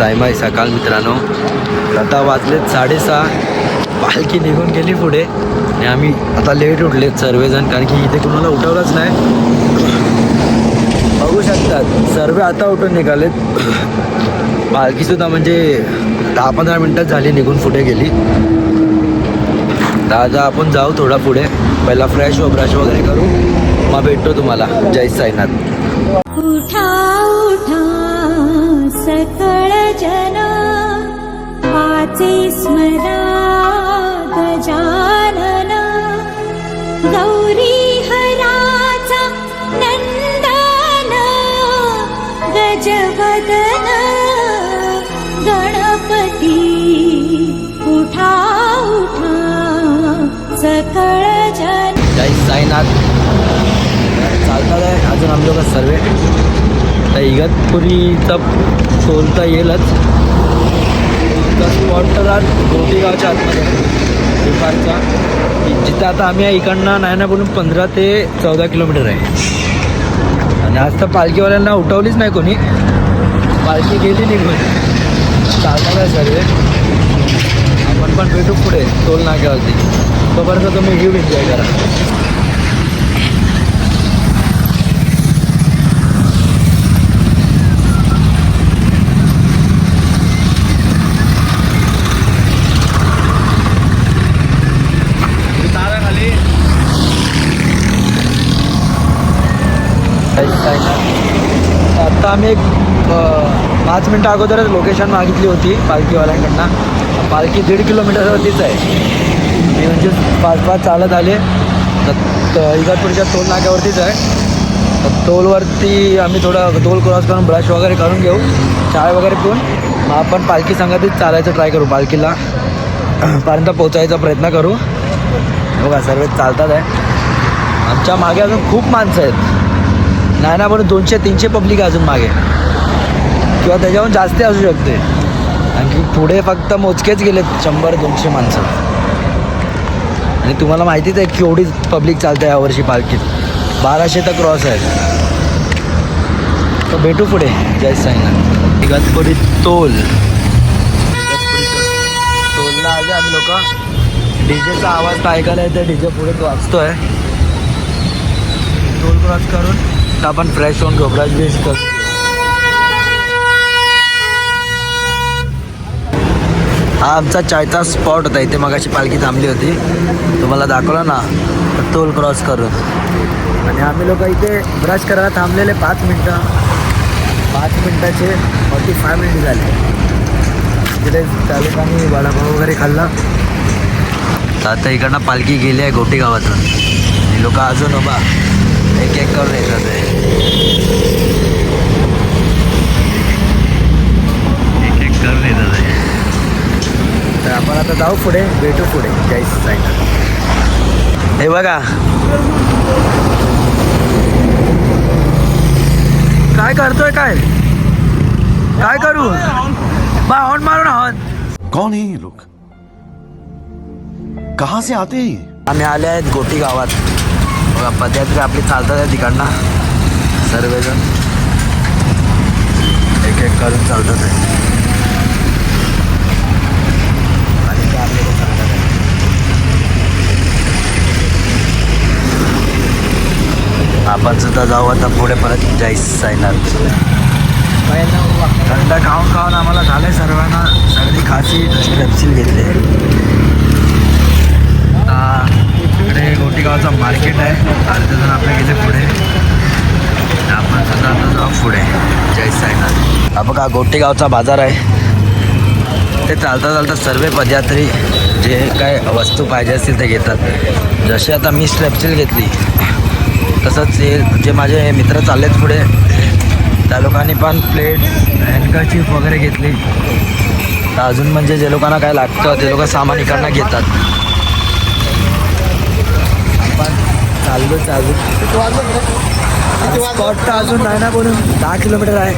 सायमाय सकाळ मित्रांनो. आता वाजलेत 6:30. पालखी निघून गेली पुढे आणि आम्ही आता लेट उठलेत सर्वजण, कारण की इथे कोणाला उठवलंच नाही. बघू शकतात सर्व आता उठून निघालेत. पालखीसुद्धा म्हणजे 10-15 मिनटं झाली निघून पुढे गेली. तर आता आपण जाऊ थोडा पुढे, पहिला फ्रेश ब्रश वगैरे करू, मग भेटतो तुम्हाला. जय साईनाथ. उठा उठा सकळ जन, वाचे स्मरा गजानन. गौरी हराचा नंदन, गजवदन गणपती. उठा उठा सकळ जन. जय साईनाथ. चालतात आहे अजून आम्ही लोक सर्व. तर इगतपुरीचा टोलता येईलच. स्पॉट तर आज गोटीगावच्या आतमध्ये दुपारचा, जिथं आता आम्ही इकडनं नाही ना बोलून 15 ते 14 किलोमीटर आहे. आणि आज तर पालखीवाल्यांना उठवलीच नाही कोणी, पालखी गेली निघून. चालतात आहे सर्व. आपण पण भेटू पुढे टोल नाक्यावरती. तोपर्यंत तुम्ही व्ह्यू एन्जॉय करा. आता आम्ही एक 5 मिनटं अगोदरच लोकेशन मागितली होती पालखीवाल्यांकडनं. पालखी 1.5 किलोमीटरवरतीच आहे. मी म्हणजे 5 चालत आले तर इगतपुरीच्या टोल नाक्यावरतीच आहे. तर टोलवरती आम्ही थोडा टोल क्रॉस करून ब्रश वगैरे करून घेऊ, चाय वगैरे पिऊन मग आपण पालखी संगतीत चालायचं ट्राय करू. पालखीला पर्यंत पोचायचा प्रयत्न करू. बघा सर्व चालतात आहे. आमच्या मागे अजून खूप माणसं आहेत. नाही ना पण 200-300 पब्लिक आहे अजून मागे, किंवा त्याच्याहून जास्त असू शकते. आणखी पुढे फक्त मोजकेच गेलेत 100-200 माणसं. आणि तुम्हाला माहितीच आहे केवढी पब्लिक चालते यावर्षी पालखीत. 1200 तर क्रॉस आहे. तर भेटू पुढे. जय साईनाथ. इगतपुरी टोल. टोलला आले आम्ही लोक. डीजेचा आवाज तर ऐकायला येते, डीजे पुढे तो वाजतोय. टोल क्रॉस करून आपण फ्रेश होऊन घेऊ, ब्रश बेस करू. हा आमचा चायचा स्पॉट होता. इथे मगाशी पालखी थांबली होती, तुम्हाला दाखवलं ना, टोल क्रॉस करून. आणि आम्ही लोक इथे ब्रश करायला थांबलेले 5 मिनटं. 5 मिनटाचे 45 मिनिट झाले. तिथे चालत आम्ही वडापाव वगैरे खाल्ला. तर आता इकडनं पालखी गेली आहे गोटी गावातून. हे लोक अजून उभा एक एक करून येतात आहे. एक एक करून येतात आहे. तर आपण आता जाऊ पुढे, भेटू पुढे. जय साईनाथ. हे बघा काय करतोय, काय काय करू बा. हॉर्न मारून आहोत. कौन है ये लोग, कहाँ से आते हैं? आम्ही आले आहेत गोटी गावात. बघा पदयात्रा आपली चालतात आहे तिकडनं सर्वजण एक एक करून चालतात आहे. आणि ते आपले चालतात आहे. आपण सुद्धा जाऊ आता पुढे परत. जय साईनाथ. थंड खाऊन खाऊन आम्हाला झाले सर्वांना सर्दी खासी, स्ट्रेप्सिल घेतले. इकडे गोटीगावचा मार्केट आहे. अर्धे जण आपल्या गेले पुढे, आपण सुद्धा आता जाऊ पुढे. जय साईनाथ. हा बघा गोटीगावचा बाजार आहे. ते चालता चालता सर्व पदयात्री जे काय वस्तू पाहिजे असतील ते घेतात. जसे आता मी स्ट्रेप्सिल घेतली, तसंच जे माझे मित्र चाललेत पुढे त्या लोकांनी पण प्लेट, हँडकर्चीफ वगैरे घेतली. तर अजून म्हणजे जे लोकांना काय लागतं ते लोक सामान इकडनं घेतात. चाललो स्पॉट तर अजून नाही ना बोलून 10 किलोमीटर आहे.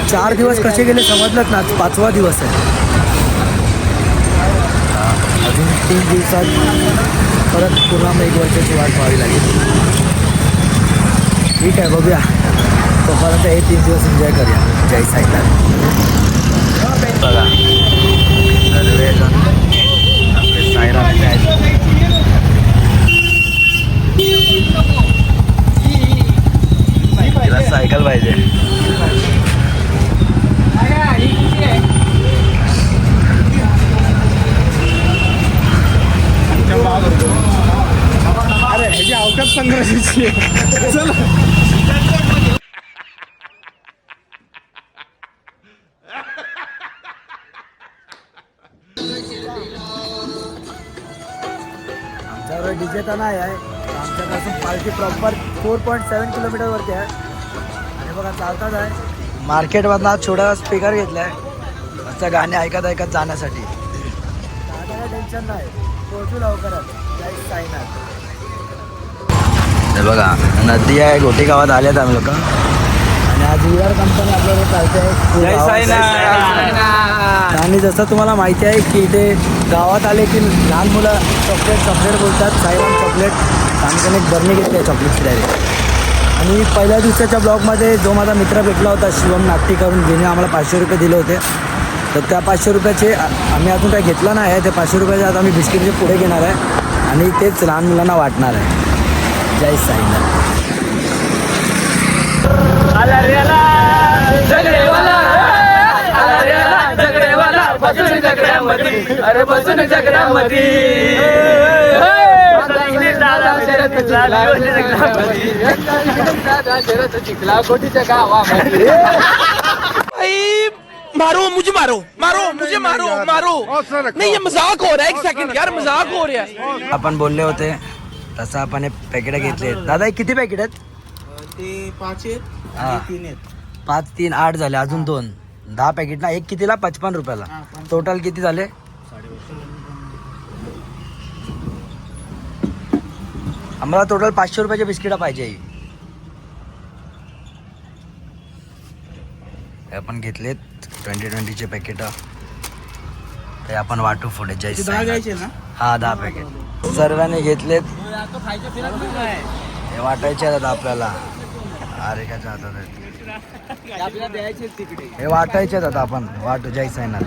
4 दिवस कसे गेले समजलंच ना. 5वा दिवस आहे. अजून 3 दिवसात परत पुन्हा 1 वर्षाची वाट पाहावी लागेल. ठीक आहे बघूया. तोपर्यंत हे 3 दिवस एन्जॉय करूया. जय साईनाथ. आमच्याकडे डीजे तर नाही आहे. आमच्यापासून पालखी प्रॉपर 4.7 किलोमीटरवरती आहे. आणि बघा चालतात आहे. मार्केटमधनं आज छोटा स्पीकर घेतला आहे. असं गाणे ऐकत ऐकत जाण्यासाठी. काय टेन्शन नाही, पोहोचू लवकरच. जय साईनाथ. हे बघा नदी आहे, गोटी गावात आल्यात आम्ही लोक. आणि आज VR कंपनी आपल्याला चालते आहे. आणि जसं तुम्हाला माहिती आहे की इथे गावात आले की लहान मुलं चॉकलेट बोलतात. साईराम चॉकलेट. आम्ही त्याने एक बरणी घेतली आहे चॉकलेटची डायरेक्ट. आणि पहिल्या दिवसाच्या ब्लॉगमध्ये जो माझा मित्र भेटला होता शिवम नाट्टी करून, ज्याने आम्हाला 500 रुपये दिले होते. तर त्या 500 रुपयाचे आम्ही अजून काही घेतला नाही आहे. ते 500 रुपयाचे आता आम्ही बिस्किटचे पुढे घेणार आहे आणि तेच लहान मुलांना वाटणार आहे. जय साईनाथ. अरे बसून चक्रामध्ये कोटीच्या गावामध्ये मारो मुझे मारो मारो मुझे मारो मारो नहीं ये मजाक हो रहा है. एक सेकंड यार मजाक हो रहा है. आपण बोलले होते तसं आपण हे पॅकेट घेतले. दादा हे किती पॅकेट आहेत? ते 5 आहेत हा. आणि 3 आहेत. 5, 3, 8 झाले. अजून 2, 10 पॅकेट ना. एक कितीला? 55 रुपयाला. टोटल किती झाले? आम्हाला टोटल 500 रुपयाचे बिस्किट पाहिजे. हे आपण घेतलेत 2020चे पॅकेट. ते आपण वाटू पुढे. जय घ्यायचे ना. हा 10 पॅकेट सर्वांनी घेतलेत. हे वाटायचे आहेत आता आपल्याला. अरे काय हातात आहेत. आपल्याला द्यायचे तिकडे. हे वाटायचे आहेत आता आपण वाटू. जय साईनाथ.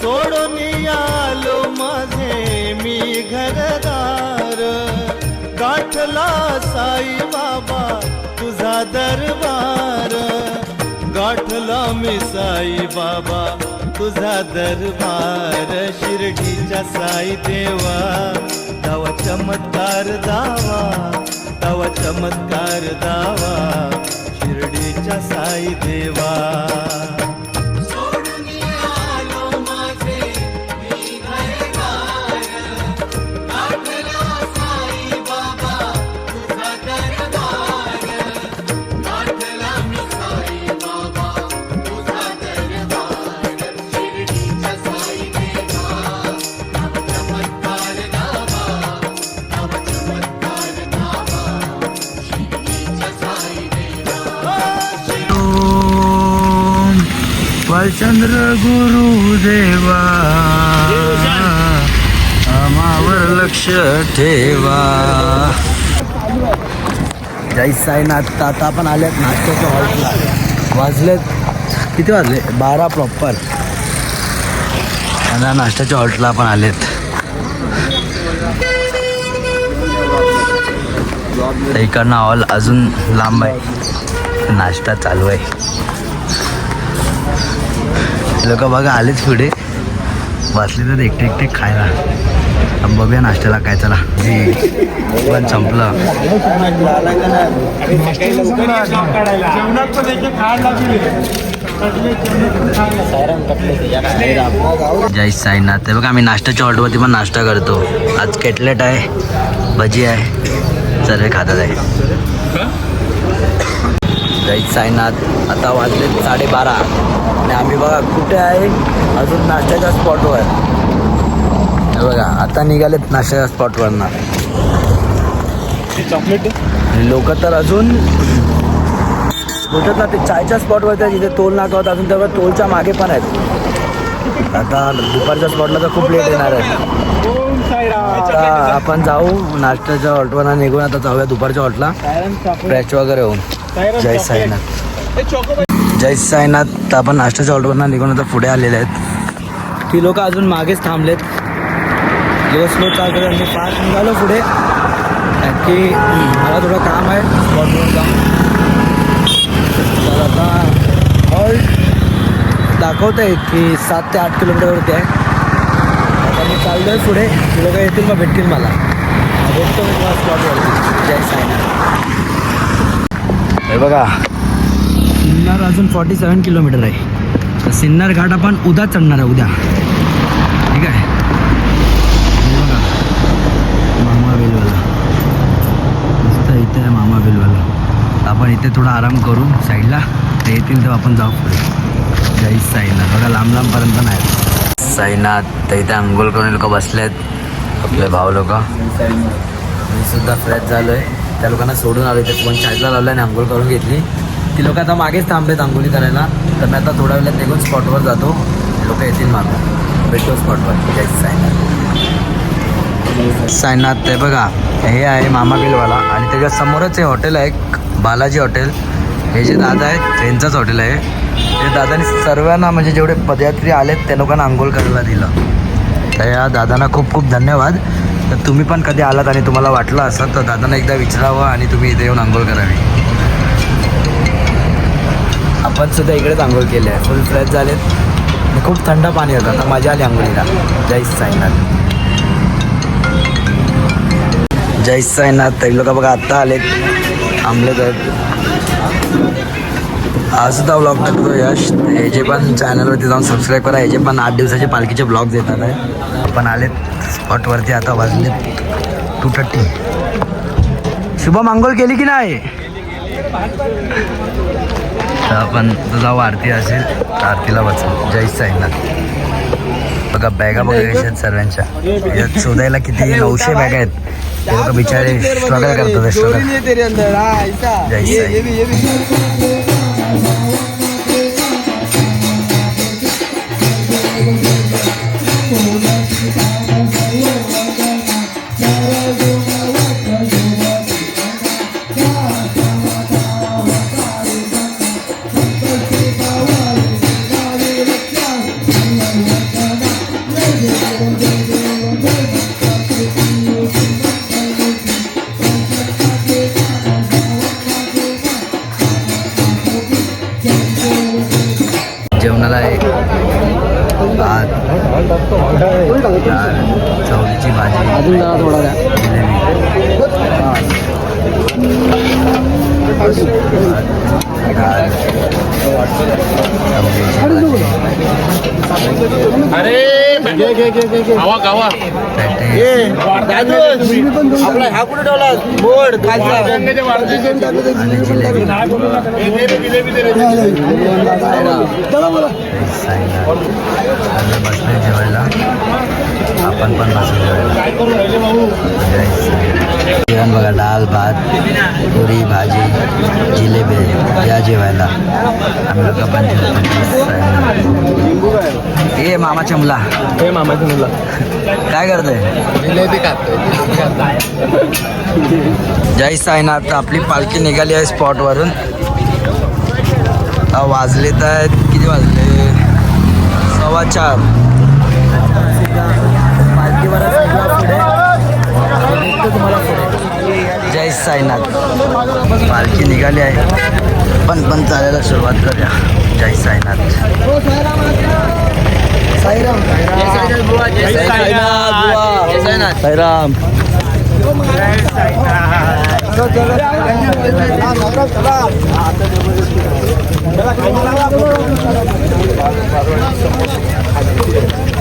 सोडून आलो माझे मी घरदार, गाठला साई बाबा तुझा दरबार, गाठला मी साई बाबा तुझा दरबार. शिर्डीच्या साई देवा तवा चमत्कार दावा, तवा चमत्कार दावा, शिर्डीच्या साई देवा. चंद्र गुरुदेवा आम्हावर लक्ष ठेवा. जय साईनाथ. आता आपण आलेत नाश्त्याच्या हॉलला. वाजलेत किती वाजले? 12 प्रॉपर. आता नाश्त्याच्या हॉलला आपण आलेत. इकडनं हॉल अजून लांब आहे. नाश्ता चालू आहे. लोक बघा आलेच पुढे. बसले तर एकटे एकटे खायला. अब बघूया नाश्त्याला काय. चला पण संपलं. जय साईनाथ. ते बघा आम्ही नाश्त्याच्या हॉटेलवरती पण नाश्ता करतो. आज कटलेट आहे, भजी आहे, सर्व खातात आहे. जय साईनाथ. आता वाजले 12:30 आणि आम्ही बघा कुठे आहे? अजून नाश्त्याच्या स्पॉटवर. हे बघा आता निघालेत नाश्त्याच्या स्पॉटवरनं. चॉकलेट लोक तर अजून बोलतात ना ते चायच्या स्पॉटवरती आहे जिथे टोल नाका होता. अजून तेव्हा टोलच्या मागे पण आहेत. आता दुपारच्या स्पॉटला तर खूप लेट येणार आहे. आता आपण जाऊ नाश्त्याच्या हॉटेलवरनं निघून. आता जाऊया दुपारच्या हॉटेलला फ्रेश वगैरे होऊन. जय साईनाथ. जय साईनाथ. आपण नाश्त्याच्या हॉटेलवरनं निघून आता पुढे आलेले आहेत. ती लोक अजून मागेच थांबलेत. दिवस स्लो चालतो. मी फास्ट निघालो पुढे कारण की मला थोडं काम आहे स्पॉटवर जाऊन. तर आता दाखवत आहेत की 7 ते 8 किलोमीटरवरती आहे. आता मी चाललो आहे पुढे, ते लोक येतील मग भेटतील मला. भेटतो मी तुम्हाला स्पॉटवरती. जय साईनाथ. हे बघा सिन्नर अजून 47 किलोमीटर आहे. तर सिन्नर घाट आपण उद्या चढणार आहे, उद्या. ठीक आहे. हे बघा मामा वेलवाला मस्त इथे आहे. मामा वेलवाला आपण इथे थोडा आराम करू साईडला. ते येतील तेव्हा आपण जाऊ पुढे. जय साईनाथ. बघा लांब लांबपर्यंत नाही साईनाथ. तर इथे अंघोळ करून लोक बसलेत, आपले भाऊ लोक. मी सुद्धा फ्रेश झालो आहे. त्या लोकांना सोडून आलो. इथे फोन चार्जला लावला आणि आंघोळ करून घेतली. ती लोक आता मागेच थांबलेत आंघोळी करायला. तर मी आता थोड्या वेळात निघून स्पॉटवर जातो. लोक येतील मागं, भेटतो स्पॉटवर. जय साईनाथ. साईनाथ ते बघा हे आहे मामा बिलवाला आणि त्याच्या समोरच हे हॉटेल आहे बालाजी हॉटेल. हे जे दादा आहेत त्यांचंच हॉटेल आहे. ते दादाने सर्वांना म्हणजे जेवढे पदयात्री आलेत त्या लोकांना आंघोळ करायला दिलं. तर या दादांना खूप खूप धन्यवाद. तर तुम्ही पण कधी आलात आणि तुम्हाला वाटलं असं तर दादांना एकदा विचारावं आणि तुम्ही इथे येऊन आंघोळ करावी. आपण सुद्धा इकडेच आंघोळ केले आहे. फुल फ्रेश झालेत. खूप थंड पाणी होतं. आता मजा आली आंघोळीला. जय साईनाथ. जय साईनाथ. ते लोक बघा आत्ता आलेत, थांबलेत आहेत. आज सुद्धा ब्लॉग टाकतो यश. हे जे पण चॅनलवरती जाऊन सबस्क्राईब करा. हे जे पण 8 दिवसाचे पालखीचे ब्लॉग्स येतात आहे. आपण आलेत स्पॉटवरती. आता वाजले 2:30. शुभम आंघोळ केली की नाही? तर आपण जाऊ आरती असेल तर आरतीला वाचू. जय साईनाथ. बघा बॅगा बघा कशा आहेत सर्वांच्या. यात शोधायला किती 900 बॅगा आहेत. ते लोक बिचारे स्ट्रगल करतात. स्ट्रगल. जय साई. जेवणाला आहे भात, डाळ, चवळीची भाजी, अरे गावा गावा आपला हा कुठे ठेवला बोर्ड बसले जेवायला. आपण पण बसू जेवायला. जेवण बघा डाळ भात पुरी भाजी जिलेबी या जेवायला. आम्ही लोक पण ए मामाच्या मुला. हे मामाची मुलं काय करतोय? जिलेबी खातोय. जय साईनाथ. आपली पालखी निघाली आहे स्पॉटवरून. वाजले तर किती वाजले? 4:15. जय साईनाथ. पालखी निघाली आहे. पण चालायला सुरुवात करूया. जय साईनाथ. साईराम. साईराम.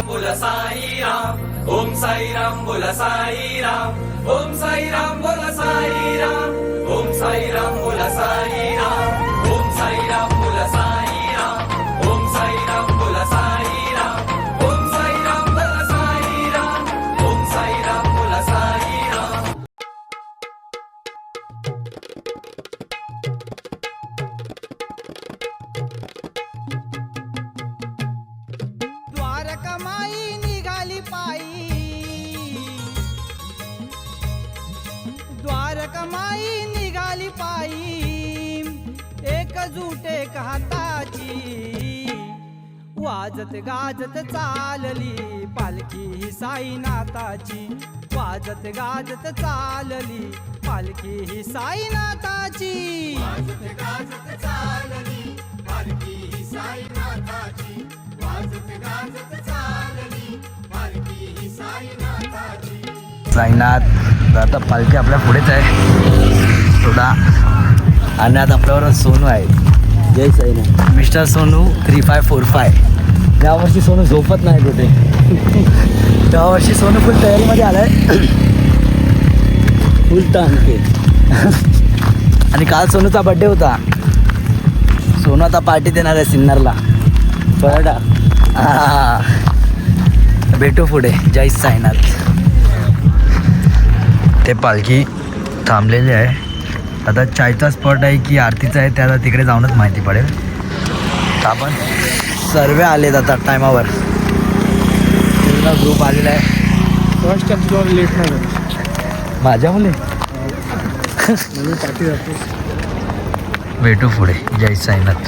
बोला साई राम. ओम साई राम. बोला साई राम. ओम साई राम. बोला साई राम. ओम साई राम. बोला साई राम. ओम साई राम. बोला साई राम. ओम साई राम. बोला साई राम. ओम साई राम. बोला साई राम. ओम साई राम. बोला साई राम. द्वारकामाई निघाली पायी. द्वारकामाई निघाली पायी. एकजूट एक हाताची. वाजत गाजत चालली पालखी ही साईनाथाची. वाजत गाजत चालली पालखी ही साईनाथाची. वाजत गाजत चालली पालखी ही साईनाथाची. साईनाथाची वाजत गाजत चालली पालखी ही साईनाथाची. साईनाथ आता पालखी आपल्या पुढेच आहे थोडा. आणि आता आपल्यावर सोनू आहे. जय साईनाथ. मिस्टर सोनू 3545. यावर्षी सोनू झोपत नाही कुठे. त्यावर्षी सोनू फुल तयारीमध्ये आलाय. फुल ताण के. आणि काल सोनूचा बड्डे होता. सोनू आता पार्टी देणार आहे सिन्नरला. बरं भेटू पुढे. जय साईनाथ. ते पालखी थांबलेली आहे. आता चायचा स्पॉट आहे की आरतीचा आहे त्याला तिकडे जाऊनच माहिती पडेल. तर आपण सर्व आलेत आता टायमावर. पूर्ण ग्रुप आलेला आहे. फर्स्ट टाइम तुला लेट नाही माझ्या मुले पार्टी जातो. भेटू पुढे. जय साईनाथ.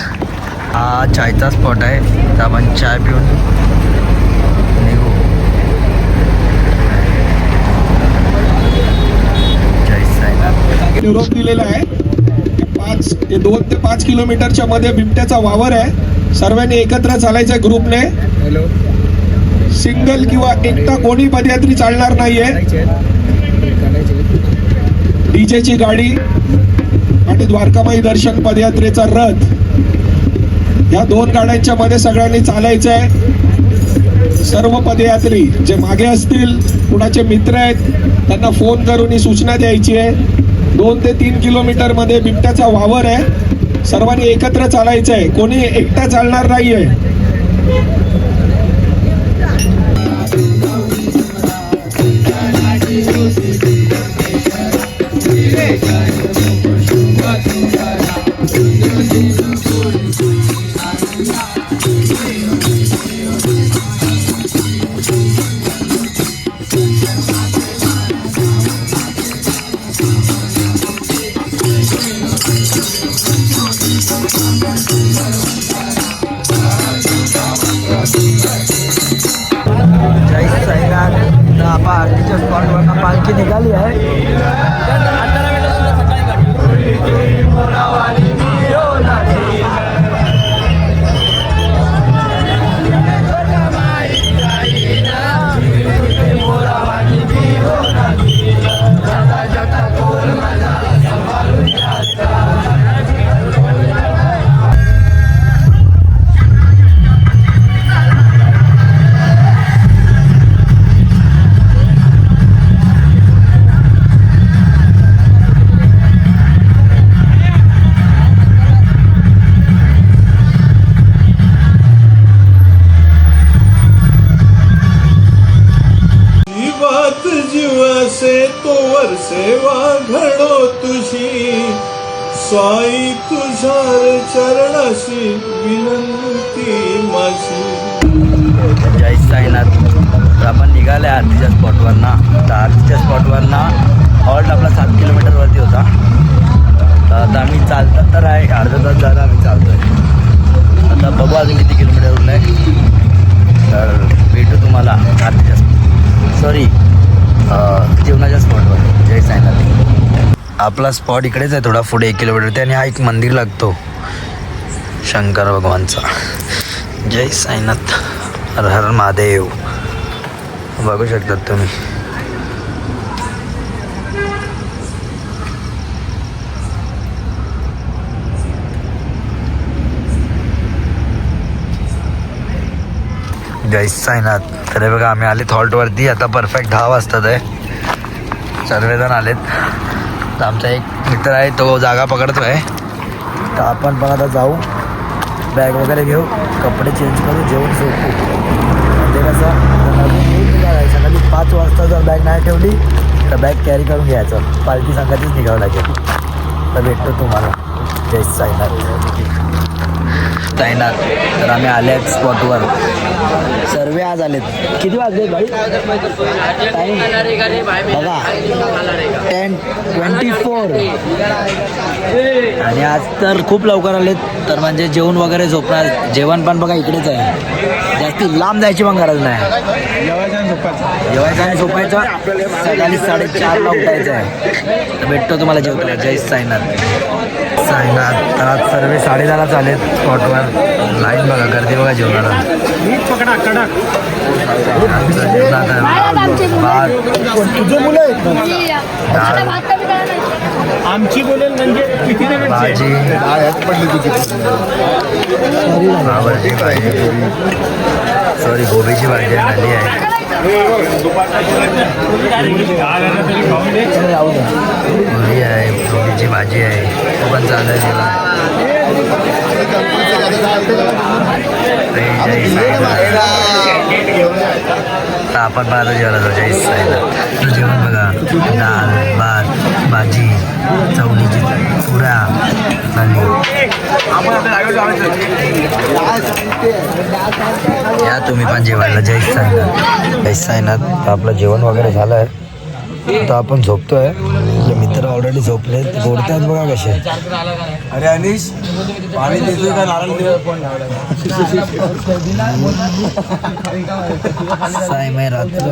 हा चायचा स्पॉट आहे. तर आपण चाय पिऊन निघू. जय साईनाथ. निरोप दिलेला आहे. 2 ते 5 किलोमीटरच्या मध्ये बिबट्याचा वावर आहे. सर्वांनी एकत्र चालायचं ग्रुपने. हॅलो. सिंगल किंवा एकटा कोणी पदयात्री चालणार नाहीये. डीजेची गाडी आणि द्वारकामाई दर्शन पदयात्रेचा रथ या 2 गाड्यांच्या मध्ये सगळ्यांनी चालायचं आहे. सर्व पदयात्री जे मागे असतील कुणाचे मित्र आहेत त्यांना फोन करून ही सूचना द्यायची आहे. 2 ते 3 किलोमीटर मध्ये बिबट्याचा वावर आहे. सर्वांनी एकत्र चालायचं आहे. कोणी एकटा चालणार नाहीये. जय साईनाथ. तर आपण आरतीच्या स्पॉटवरनं पालखी निघाली आहे. तोवर सेवा घडो तुझी स्वाई तुझ्या चरणाशी विनंती माझी. जय साईनाथ. तर आपण निघाले आरतीच्या स्पॉटवरनं. तर आरतीच्या स्पॉटवरनं हॉल्ट आपला 7 किलोमीटरवरती होता. तर आता आम्ही चालतात तर आहे. अर्धा तास झाला आम्ही चालतो आहे. आता बघू अजून किती किलोमीटर उरलं आहे. तर भेटू तुम्हाला आरतीच्या जेवणाच्या स्पॉटवर. जय साईनाथ. आपला स्पॉट इकडेच आहे थोडा पुढे 1 किलोमीटर. त्याने हा एक मंदिर लागतो शंकर भगवानचा. जय साईनाथ. हर हर महादेव. बघू शकतात तुम्ही. जय साईनाथ. तर हे बघा आम्ही आलेत हॉल्टवरती. आता परफेक्ट 10 वाजतात आहे. सर्वजण आलेत. तर आमचा एक मित्र आहे तो जागा पकडतो आहे. तर आपण पण आता जाऊ. बॅग वगैरे घेऊ. कपडे चेंज करू. जेवण झोपू. म्हणजे कसं निघायचं. सकाळी 5 वाजता जर बॅग नाही ठेवली तर बॅग कॅरी करून घ्यायचं. पालखी संघातच निघावं लागेल. तर भेटतो तुम्हाला. जय साईनाथ. साईनाथ. तर आम्ही आले आहेत स्पॉटवर. सर्वे आज आलेत. किती वाजले भाई? टाईम बघा 10:24. आणि आज तर खूप लवकर आलेत. तर म्हणजे जेवण वगैरे झोपणार. जेवण पण बघा इकडेच आहे. जास्ती लांब जायची पण गरज नाही. जेवायचं आणि झोपायचं. सकाळी 4:30ला उठायचं आहे. तर भेटतो तुम्हाला जेवताना. जय साईनाथ. साईनाथ आज सर्व 10:30 चालेत स्पॉटवर. लाईन बघा, गर्दी बघा जेवणाला. आमचं जेवणात भात, आमची बोलेल म्हणजे किती भाजी, फ्लावरची भाजी, सॉरी गोबीची भाजी झाली आहे. पुरी आहे, गोबीची भाजी आहे, तो पण चालू आहे जेवण. तर आपण पाहतो जेवणाचं जय साईनाथ. तर जेवण बघा, डाळ, भात, भाजी, चवळीची पुऱ्या आणि या तुम्ही पण जेवायला. जय साईनाथ. जय साईनाथ. तर आपलं जेवण वगैरे झालं आहे. तर आपण झोपतोय. आपले मित्र ऑलरेडी झोपले. गोडतात बघा कसे. अरे अनिश पाणी देतोय का नारळ साई मै रात्र